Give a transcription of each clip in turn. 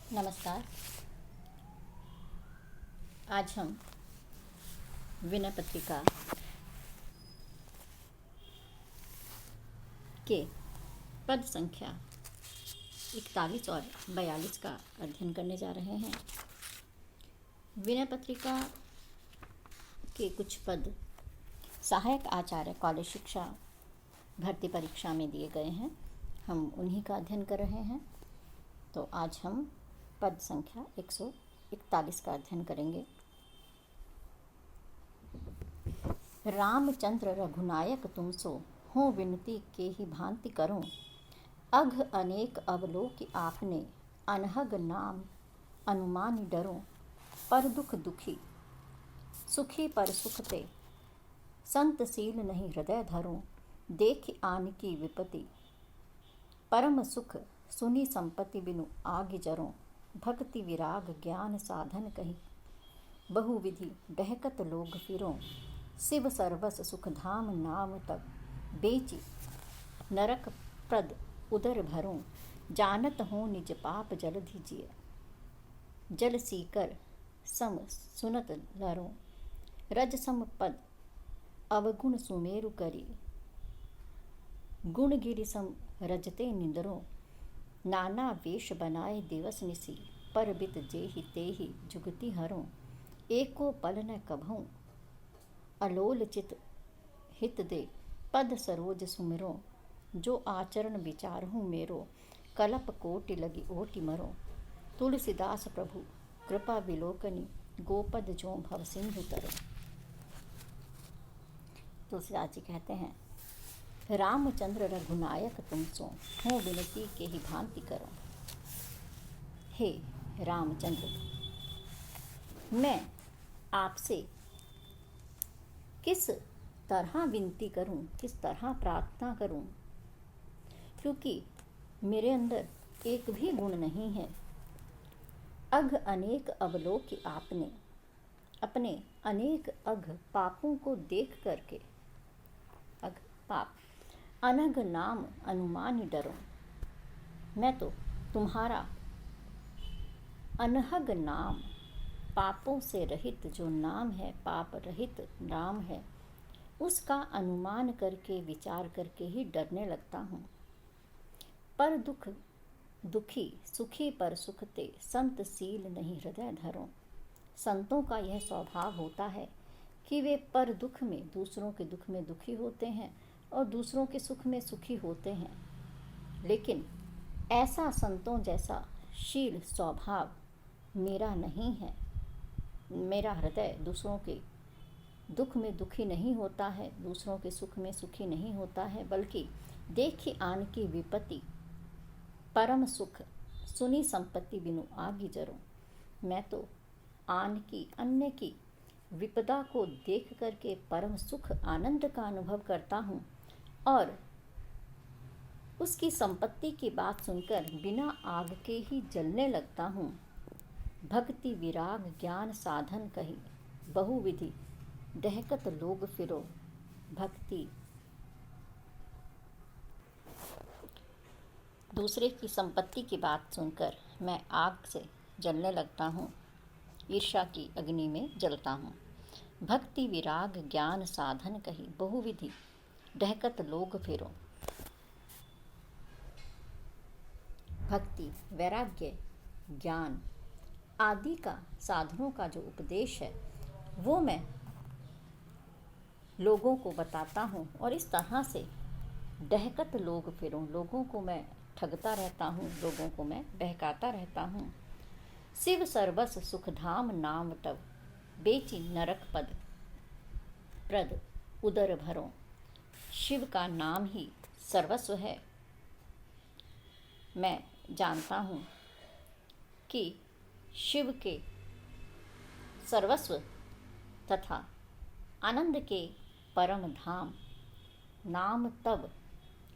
नमस्कार। आज हम विनय पत्रिका के पद संख्या 41 और 42 का अध्ययन करने जा रहे हैं। विनय पत्रिका के कुछ पद सहायक आचार्य कॉलेज शिक्षा भर्ती परीक्षा में दिए गए हैं। हम उन्हीं का अध्ययन कर रहे हैं। तो आज हम पद संख्या 141 का अध्ययन करेंगे। रामचंद्र रघुनायक तुम सो हो विनती के ही भांति करो। अघ अनेक अवलोकि आपने अनहग नाम अनुमानि डरो। पर दुख दुखी सुखी पर सुखते संतशील नहीं हृदय धरो। देख आन की विपत्ति परम सुख सुनी संपत्ति बिनु आग जरो। भक्ति विराग ज्ञान साधन कही बहुविधि डहकत लोग फिरो। शिव सर्वस सुख धाम नाम तब बेची नरक प्रद उदर भरो। जानत हो निज पाप जल दीजिए जल सीकर सम सुनत लरो। रज सम पद अवगुण सुमेरु करी गुण गिरि सम रजते निंदरो। नाना वेश बनाए दिवस निसी पर बित जेहि तेहि जुगति हरो। एको पल न कभूं अलोल चित हित दे पद सरोज सुमिरो। जो आचरण विचारहूँ मेरो कलप कोटि लगी ओटि मरो। तुलसीदास प्रभु कृपा विलोकनी गोपद जो भव सिंधु तरो। तुलसीदास जी कहते हैं, रामचंद्र रघुनायक तुम सो हो विनती के ही भांति करो। हे रामचंद्र, मैं आपसे किस तरह विनती करूं, किस तरह प्रार्थना करूं, क्योंकि मेरे अंदर एक भी गुण नहीं है। अघ अनेक अवलोकि आपने, अपने अनेक अघ पापों को देख करके, अघ पाप, अनघ नाम अनुमानि डरो। मैं तो तुम्हारा अनहग नाम, पापों से रहित जो नाम है, पाप रहित नाम है, उसका अनुमान करके विचार करके ही डरने लगता हूँ। पर दुख दुखी सुखी पर सुखते संतशील नहीं हृदय धरो। संतों का यह स्वभाव होता है कि वे पर दुख में, दूसरों के दुख में दुखी होते हैं और दूसरों के सुख में सुखी होते हैं। लेकिन ऐसा संतों जैसा शील स्वभाव मेरा नहीं है। मेरा हृदय दूसरों के दुख में दुखी नहीं होता है, दूसरों के सुख में सुखी नहीं होता है, बल्कि देखी आन की विपत्ति परम सुख सुनी संपत्ति बिनु आगी जरो। मैं तो आन की, अन्य की विपदा को देख करके परम सुख आनंद का अनुभव करता हूँ और उसकी संपत्ति की बात सुनकर बिना आग के ही जलने लगता हूँ। भक्ति विराग ज्ञान साधन कही बहुविधि दहकत लोग फिरो। भक्ति, दूसरे की संपत्ति की बात सुनकर मैं आग से जलने लगता हूँ, ईर्ष्या की अग्नि में जलता हूँ। भक्ति विराग ज्ञान साधन कही बहुविधि डहकत लोग फिरो। भक्ति, वैराग्य, ज्ञान आदि का साधनों का जो उपदेश है वो मैं लोगों को बताता हूँ और इस तरह से डहकत लोग फिरो, लोगों को मैं ठगता रहता हूँ, लोगों को मैं बहकाता रहता हूँ। शिव सर्वस सुख धाम नाम तब बेची नरक पद प्रद उदर भरो। शिव का नाम ही सर्वस्व है। मैं जानता हूँ कि शिव के सर्वस्व तथा आनंद के परम धाम नाम तब,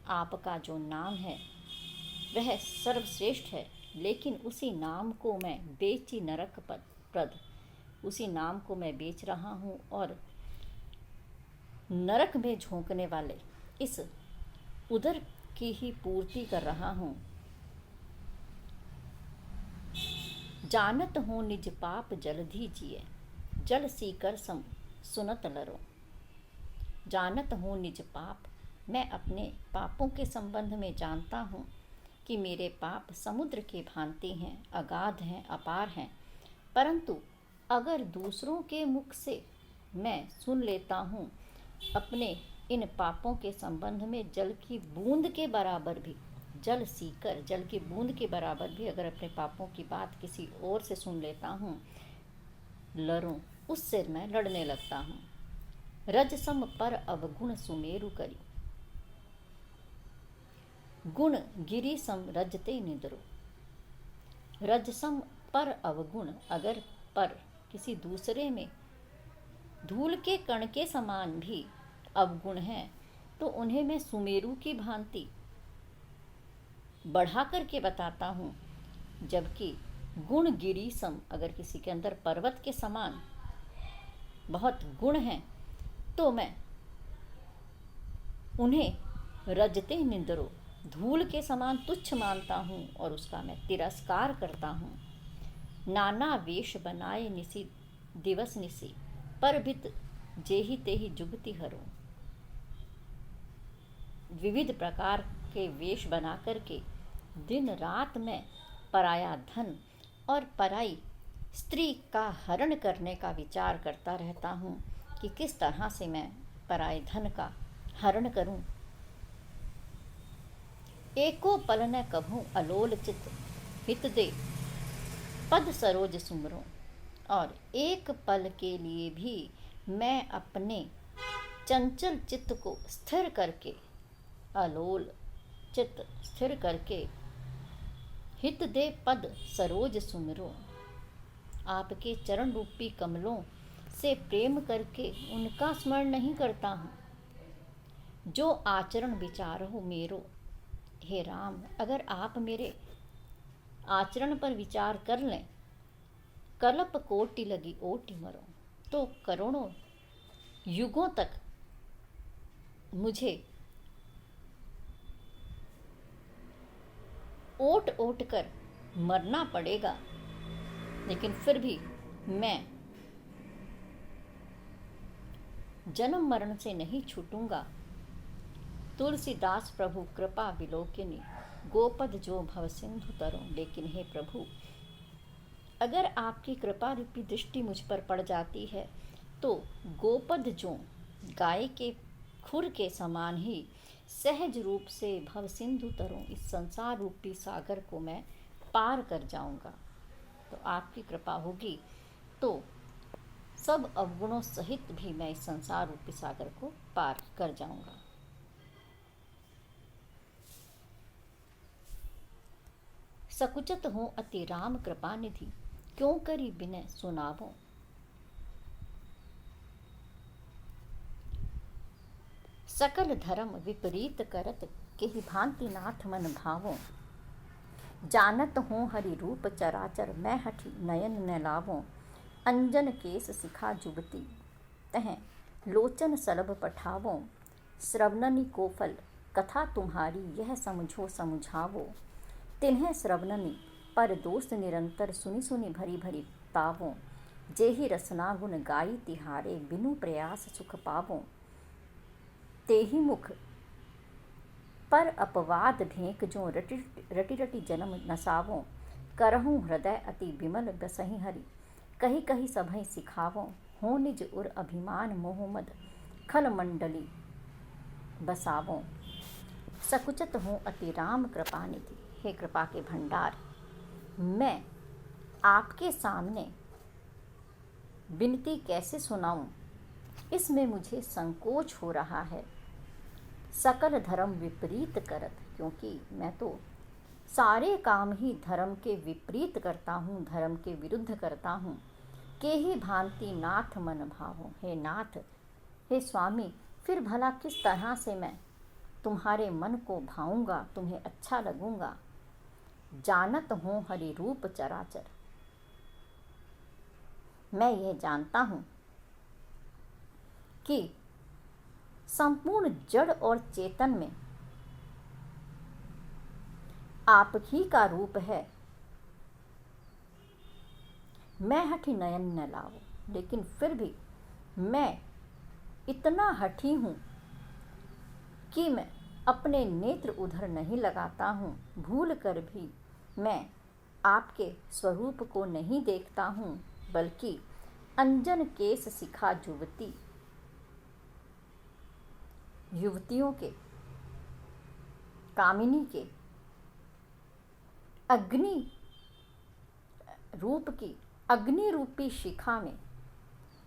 आपका जो नाम है वह सर्वश्रेष्ठ है। लेकिन उसी नाम को मैं बेची नरक प्रद, उसी नाम को मैं बेच रहा हूँ और नरक में झोंकने वाले इस उदर की ही पूर्ति कर रहा हूँ। जानत हो निज पाप जलधि जिए, जल सीकर सम सुनत लरो। जानत हूँ निज पाप, मैं अपने पापों के संबंध में जानता हूँ कि मेरे पाप समुद्र के भांति हैं, अगाध हैं, अपार हैं। परंतु अगर दूसरों के मुख से मैं सुन लेता हूँ अपने इन पापों के संबंध में जल की बूंद के बराबर भी, जल सीकर जल की बूंद के बराबर भी अगर अपने पापों की बात किसी और से सुन लेता हूँ, लड़ूं, उससे मैं लड़ने लगता हूँ। रजसम पर अवगुण सुमेरु करी, गुण गिरी सम रजते निद्रो। रजसम पर अवगुण, अगर पर किसी दूसरे में धूल के कण के समान भी अवगुण हैं तो उन्हें मैं सुमेरु की भांति बढ़ा करके बताता हूँ। जबकि गुण गिरी सम, अगर किसी के अंदर पर्वत के समान बहुत गुण हैं तो मैं उन्हें रजते निंदरो, धूल के समान तुच्छ मानता हूँ और उसका मैं तिरस्कार करता हूँ। नाना वेश बनाए निसी दिवस निसी, पर भित जेहि तेहि जुगति हरो। विविध प्रकार के वेश बना करके दिन रात में पराया धन और पराई स्त्री का हरण करने का विचार करता रहता हूँ कि किस तरह से मैं पराए धन का हरण करूं। एको पल न कभू अलोल चित हित दे पद सरोज सुमरो। और एक पल के लिए भी मैं अपने चंचल चित्त को स्थिर करके, अलोल चित्त स्थिर करके, हित दे पद सरोज सुमरो, आपके चरण रूपी कमलों से प्रेम करके उनका स्मरण नहीं करता हूँ। जो आचरण विचार हो मेरो, हे राम, अगर आप मेरे आचरण पर विचार कर लें, कल्प कोटि लगी ओटि मरो, तो करोड़ों युगों तक मुझे ओट ओट कर मरना पड़ेगा, लेकिन फिर भी मैं जन्म मरण से नहीं छूटूंगा। तुलसीदास प्रभु कृपा विलोकिनी, गोपद जो भव सिंधु तरो। लेकिन हे प्रभु, अगर आपकी कृपा रूपी दृष्टि मुझ पर पड़ जाती है तो गोपद जो गाय के खुर के समान ही सहज रूप से भव सिंधु तरो, इस संसार रूपी सागर को मैं पार कर जाऊंगा। तो आपकी कृपा होगी तो सब अवगुणों सहित भी मैं इस संसार रूपी सागर को पार कर जाऊंगा। सकुचत हो अति राम कृपा निधि, क्यों करी बिनय सुनावो। सकल धर्म विपरीत करत, केहि भांति नाथ मन भावो। जानत हो हरि रूप चराचर, मैं हठी नयन न लावो। अंजन केस सिखा जुबती, तह लोचन सलभ पठावो। श्रवणनि को फल कथा तुम्हारी, यह समझो समझावो। तिन्हें श्रवणनि पर दोष निरंतर, सुनि सुनि भरी भरी तावो। जेहि रसना गुण गाई तिहारे, बिनु प्रयास सुख पावो। तेहि मुख पर अपवाद ढेक, जो रटि रटि जन्म नसावो। करहूँ हृदय अति विमल बसहि हरि, कही कही सभय सिखावो। हो निज उर अभिमान मोह मद, खल मंडली बसावो। सकुचत हूँ अति राम कृपा निधि, हे कृपा के भंडार, मैं आपके सामने विनती कैसे सुनाऊं, इसमें मुझे संकोच हो रहा है। सकल धर्म विपरीत करत, क्योंकि मैं तो सारे काम ही धर्म के विपरीत करता हूँ, धर्म के विरुद्ध करता हूँ। के ही भांति नाथ मन भावो, हे नाथ, हे स्वामी, फिर भला किस तरह से मैं तुम्हारे मन को भाऊंगा, तुम्हें अच्छा लगूंगा। जानत हूँ हरि रूप चराचर, मैं यह जानता हूँ कि संपूर्ण जड़ और चेतन में आप ही का रूप है। मैं हठी नयन न लावो, लेकिन फिर भी मैं इतना हठी हूँ कि मैं अपने नेत्र उधर नहीं लगाता हूँ। भूल कर भी मैं आपके स्वरूप को नहीं देखता हूँ, बल्कि अंजन केस सिखा युवतियों के, कामिनी के अग्नि रूपी शिखा में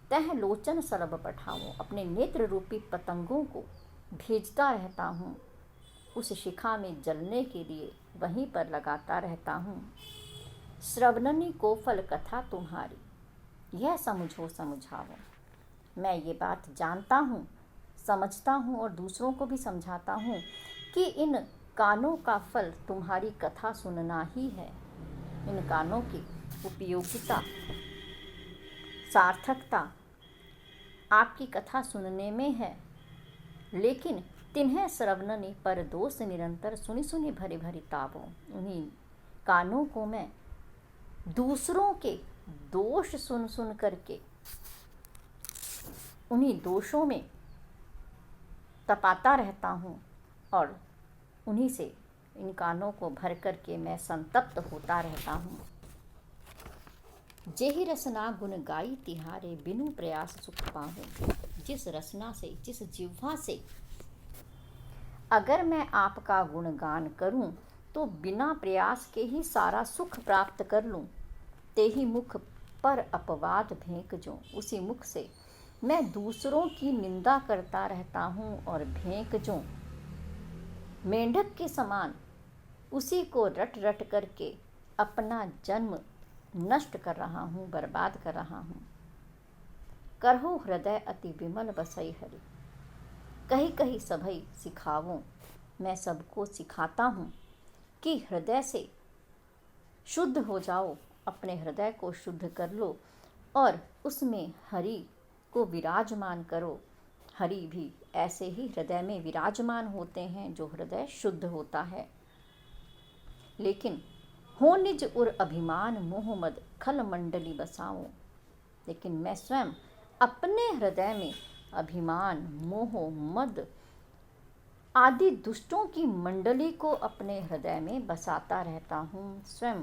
तह लोचन सलभ पठाऊं। अपने नेत्र रूपी पतंगों को भेजता रहता हूँ, उस शिखा में जलने के लिए वहीं पर लगाता रहता हूँ। श्रवणनी को फल कथा तुम्हारी, यह समझो समझाओ। मैं ये बात जानता हूँ, समझता हूँ और दूसरों को भी समझाता हूँ कि इन कानों का फल तुम्हारी कथा सुनना ही है। इन कानों की उपयोगिता, सार्थकता आपकी कथा सुनने में है। लेकिन तिन्हें श्रवणनी पर दोष निरंतर सुनी सुनी भरी भरी ताबों। उन्हीं कानों को मैं दूसरों के दोष सुन सुन करके उन्हीं दोषों में तपाता रहता हूँ और उन्हीं से इन कानों को भर करके मैं संतप्त होता रहता हूँ। जेहि रसना गुण गाई तिहारे, बिनु प्रयास सुख पाऊं। जिस रसना से, जिस जिह्वा से अगर मैं आपका गुणगान करूं तो बिना प्रयास के ही सारा सुख प्राप्त कर लूं। तेहि मुख पर अपवाद भेंक जो, उसी मुख से मैं दूसरों की निंदा करता रहता हूं और भेंक जो मेंढक के समान उसी को रट रट करके अपना जन्म नष्ट कर रहा हूँ, बर्बाद कर रहा हूँ। करहो हृदय अति विमल बसई हरि, कहीं कहीं सभई सिखावो। मैं सबको सिखाता हूँ कि हृदय से शुद्ध हो जाओ, अपने हृदय को शुद्ध कर लो और उसमें हरि को विराजमान करो। हरि भी ऐसे ही हृदय में विराजमान होते हैं जो हृदय शुद्ध होता है। लेकिन हो निज उर अभिमान मोह मद खल मंडली बसाओ। लेकिन मैं स्वयं अपने हृदय में अभिमान, मोह, मद आदि दुष्टों की मंडली को अपने हृदय में बसाता रहता हूँ। स्वयं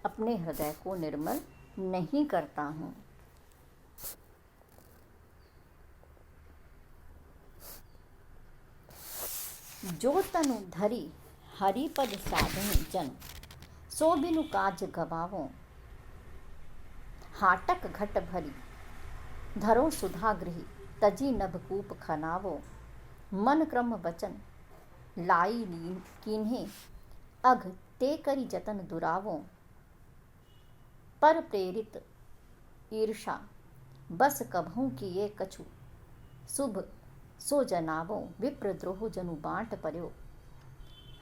अपने हृदय को निर्मल नहीं करता हूँ। जो तनु धरी हरिपद साधन जन, सो बिनु काज गवावो। हाटक घट भरी धरो सुधा गृही, तजी नभकूप खनावो। मन क्रम वचन लाई कीन्हे, अघ ते करी जतन दुरावो। पर प्रेरित ईर्षा बस कभों किए कछु, शुभ सो जनावो। विप्रद्रोह जनु बाँट पर्यो,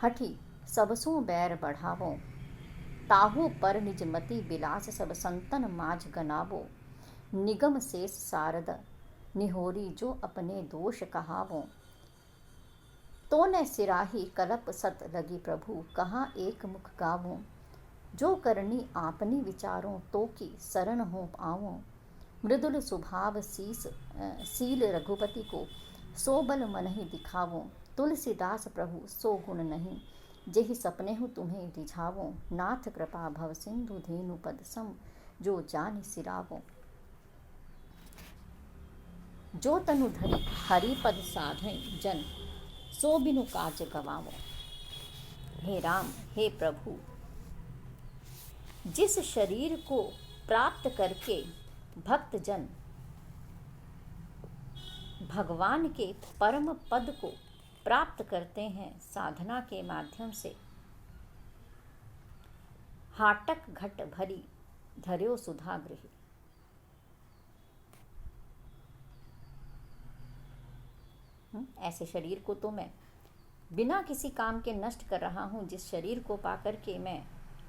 हठी सबसों बैर बढ़ावो। ताहू पर निज मति बिलास, सब संतन माझ गनावो। निगम शेष सारद निहोरी, जो अपने दोष कहावो। तो न सिराही कलप सत लगी प्रभु, कहाँ एक मुख गावो। जो करनी आपनी विचारों, तो की शरण हो आवो। मृदुल स्वभाव सील रघुपति को, सो बल मन ही दिखावो। तुलसीदास प्रभु सो गुण नहीं, जेहि सपने हो तुम्हें रिझावो। नाथ कृपा भव सिंधु धेनु पद सम, जो जान सिरावो। जो तनु धरि हरिपद साधै जन, सो बिनु काज गवावो। हे राम, हे प्रभु, जिस शरीर को प्राप्त करके भक्त जन भगवान के परम पद को प्राप्त करते हैं साधना के माध्यम से, हाटक घट भरी धर्यो सुधा गृही। ऐसे शरीर को तो मैं बिना किसी काम के नष्ट कर रहा हूँ, जिस शरीर को पाकर के मैं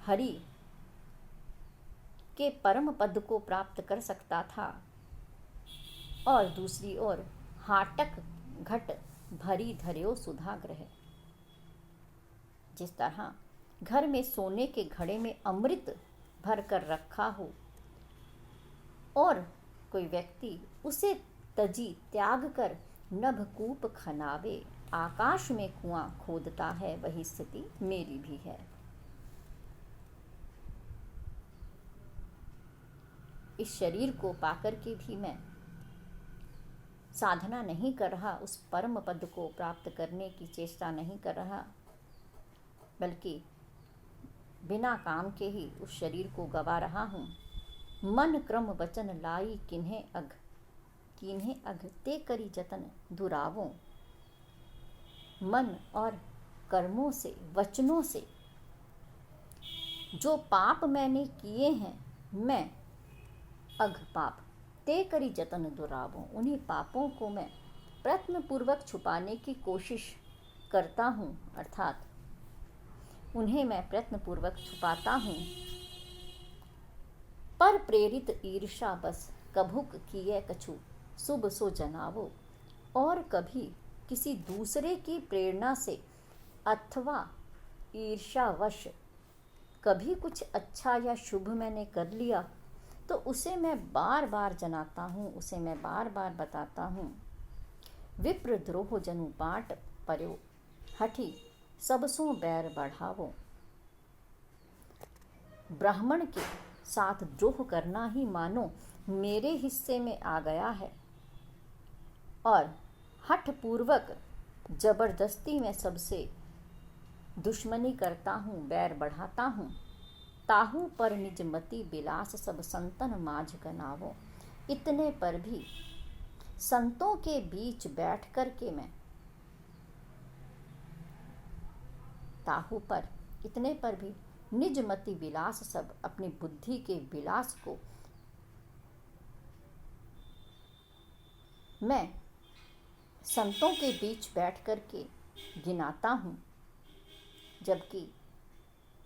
हरि के परम पद को प्राप्त कर सकता था। और दूसरी ओर हाटक घट भरी धर्यो सुधा गृह, जिस तरह घर में सोने के घड़े में अमृत भर कर रखा हो और कोई व्यक्ति उसे तजी त्याग कर नभकूप खनावे, आकाश में कुआं खोदता है, वही स्थिति मेरी भी है। इस शरीर को पाकर के भी मैं साधना नहीं कर रहा, उस परम पद को प्राप्त करने की चेष्टा नहीं कर रहा, बल्कि बिना काम के ही उस शरीर को गवा रहा हूँ। मन क्रम वचन लाई किन्हें अघ ते करी जतन दुरावों। मन और कर्मों से, वचनों से जो पाप मैंने किए हैं, मैं अघ पाप ते करी जतन दुरावों, उन्हीं पापों को मैं प्रयत्नपूर्वक छुपाने की कोशिश करता हूँ, अर्थात उन्हें मैं प्रयत्नपूर्वक छुपाता हूँ। पर प्रेरित ईर्षा बस कभुक किए कछु शुभ सो जनावो, और कभी किसी दूसरे की प्रेरणा से अथवा ईर्षावश कभी कुछ अच्छा या शुभ मैंने कर लिया तो उसे मैं बार बार जनाता हूँ, उसे मैं बार बार बताता हूँ। विप्र द्रोह जनु बाट पर्यो हठी सबसों बैर बढ़ावो। ब्राह्मण के साथ द्रोह करना ही मानो मेरे हिस्से में आ गया है, और हठ पूर्वक जबरदस्ती में सबसे दुश्मनी करता हूँ, बैर बढ़ाता हूँ। ताहू पर निज मति बिलास सब संतन माझ गनावो। इतने पर भी संतों के बीच बैठ कर के मैं ताहू पर, इतने पर भी निज मति विलास सब, अपनी बुद्धि के विलास को मैं संतों के बीच बैठ कर के गिनाता हूँ, जबकि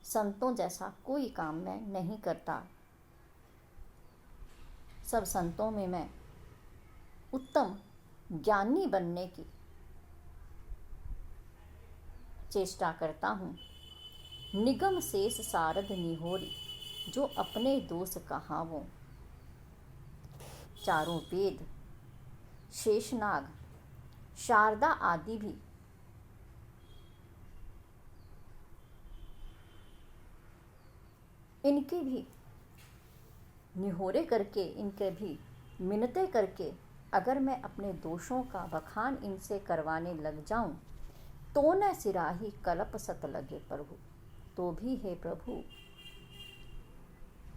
संतों जैसा कोई काम मैं नहीं करता। सब संतों में मैं उत्तम ज्ञानी बनने की चेष्टा करता हूँ। निगम शेष सारद निहोरी जो अपने दोष कहावों। चारों वेद, शेषनाग, शारदा आदि भी इनके भी निहोरे करके, इनके भी मिन्नतें करके अगर मैं अपने दोषों का बखान इनसे करवाने लग जाऊं तो न सिराही कलप सत लगे प्रभु। तो भी हे प्रभु,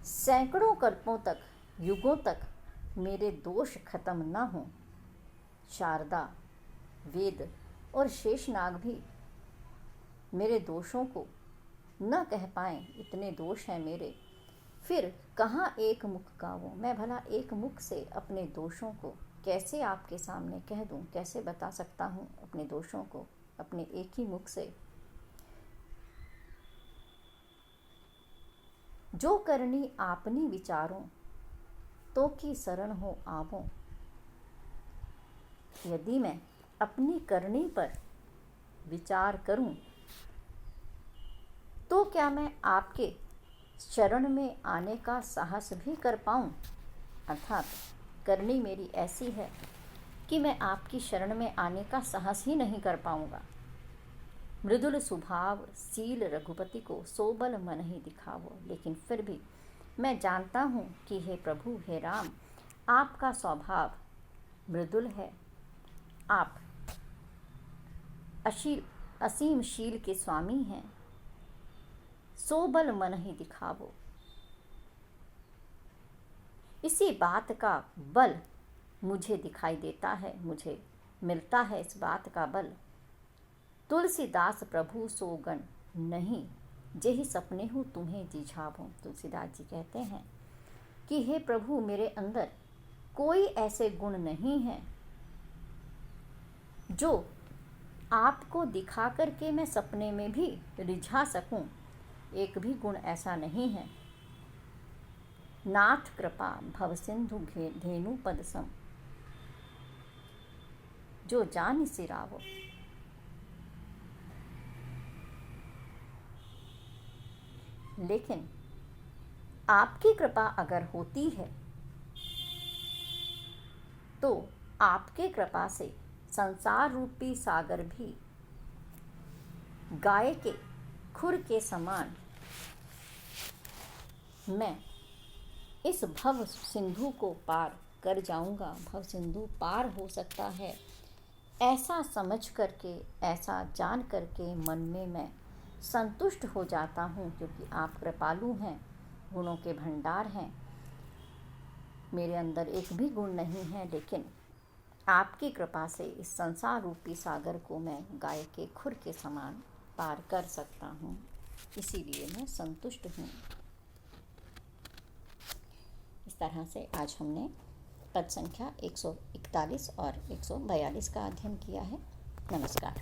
सैकड़ों कल्पों तक, युगों तक मेरे दोष खत्म न हो। शारदा, वेद और शेषनाग भी मेरे दोषों को न कह पाएं, इतने दोष हैं मेरे। फिर कहाँ एक मुख गाऊं, मैं भला एक मुख से अपने दोषों को कैसे आपके सामने कह दूं, कैसे बता सकता हूँ अपने दोषों को अपने एक ही मुख से। जो करनी आपनी विचारों तो की शरण हो आवो। यदि मैं अपनी करनी पर विचार करूं तो क्या मैं आपके शरण में आने का साहस भी कर पाऊं? अर्थात करनी मेरी ऐसी है कि मैं आपकी शरण में आने का साहस ही नहीं कर पाऊंगा। मृदुल स्वभाव सील रघुपति को सोबल मन ही दिखावो। लेकिन फिर भी मैं जानता हूँ कि हे प्रभु, हे राम, आपका स्वभाव मृदुल है, आप असीम शील के स्वामी हैं। सोबल मन ही दिखावो, इसी बात का बल मुझे दिखाई देता है, मुझे मिलता है इस बात का बल। तुलसीदास प्रभु सोगन नहीं, जेहि सपने हूँ तुम्हें जिझावो। तुलसीदास जी कहते हैं कि हे प्रभु, मेरे अंदर कोई ऐसे गुण नहीं हैं जो आपको दिखा करके मैं सपने में भी रिझा सकूं। एक भी गुण ऐसा नहीं है। नाथ कृपा भव सिंधु धेनु पद सम, जो जान सिरावो। लेकिन आपकी कृपा अगर होती है तो आपके कृपा से संसार रूपी सागर भी गाय के खुर के समान मैं इस भव सिंधु को पार कर जाऊंगा, भव सिंधु पार हो सकता है, ऐसा समझ करके, ऐसा जान करके मन में मैं संतुष्ट हो जाता हूँ, क्योंकि आप कृपालु हैं, गुणों के भंडार हैं। मेरे अंदर एक भी गुण नहीं है, लेकिन आपकी कृपा से इस संसार रूपी सागर को मैं गाय के खुर के समान पार कर सकता हूँ, इसीलिए मैं संतुष्ट हूँ। इस तरह से आज हमने पद संख्या 141 और 142 का अध्ययन किया है। नमस्कार।